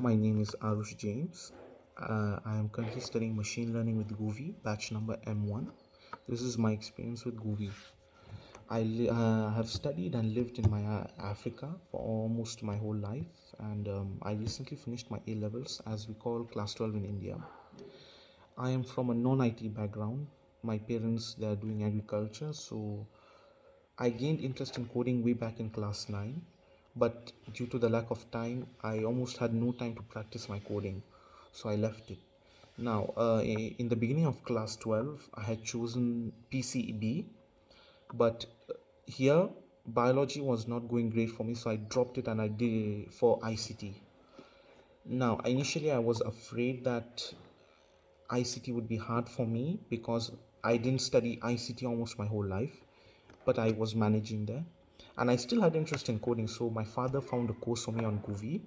My name is Arush James. I am currently studying machine learning with GUVI, batch number M1. This is my experience with GUVI. I have studied and lived in Africa for almost my whole life, and I recently finished my A levels, as we call class 12 in India. I am from a non-IT background. My parents, they are doing agriculture, so I gained interest in coding way back in class 9, but due to the lack of time, I almost had no time to practice my coding, so I left it. Now, in the beginning of class 12, I had chosen PCB, but here biology was not going great for me, so I dropped it and I did it for ICT. Now, initially, I was afraid that ICT would be hard for me because I didn't study ICT almost my whole life, but I was managing there, and I still had interest in coding. So my father found a course for me on GUVI,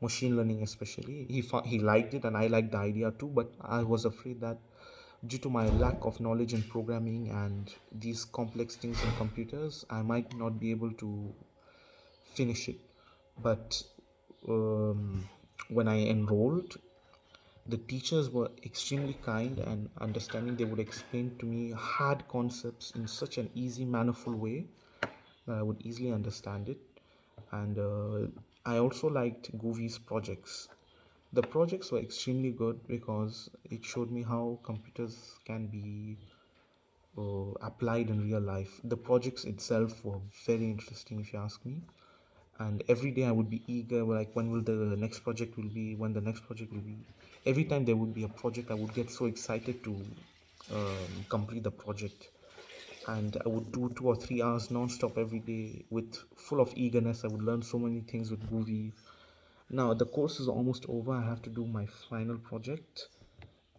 machine learning especially. He liked it, and I liked the idea too. But I was afraid that due to my lack of knowledge in programming and these complex things in computers, I might not be able to finish it. But when I enrolled, the teachers were extremely kind and understanding. They would explain to me hard concepts in such an easy, mannerful way that I would easily understand it. And I also liked GUVI's projects. The projects were extremely good because it showed me how computers can be applied in real life. The projects itself were very interesting, if you ask me. And every day I would be eager, like when will the next project will be, when the next project will be. Every time there would be a project, I would get so excited to complete the project, and I would do 2 or 3 hours non-stop every day with full of eagerness. I would learn so many things with GUVI. Now the course is almost over. I have to do my final project,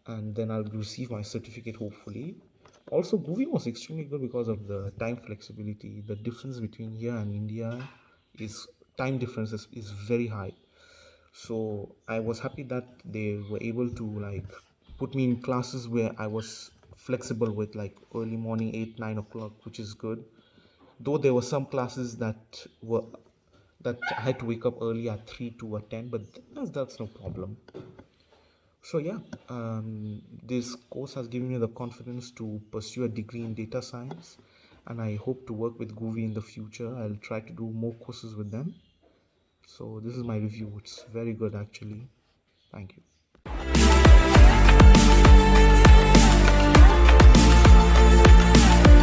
and then I'll receive my certificate hopefully. Also, GUVI was extremely good because of the time flexibility. The difference between here and India is is very high. So I was happy that they were able to like put me in classes where I was flexible with, like early morning 8-9 o'clock, which is good. Though there were some classes that I had to wake up early at 3 to attend, but that's no problem. So yeah, this course has given me the confidence to pursue a degree in data science, and I hope to work with GUVI in the future. I'll try to do more courses with them. So this is my review. It's very good actually. Thank you.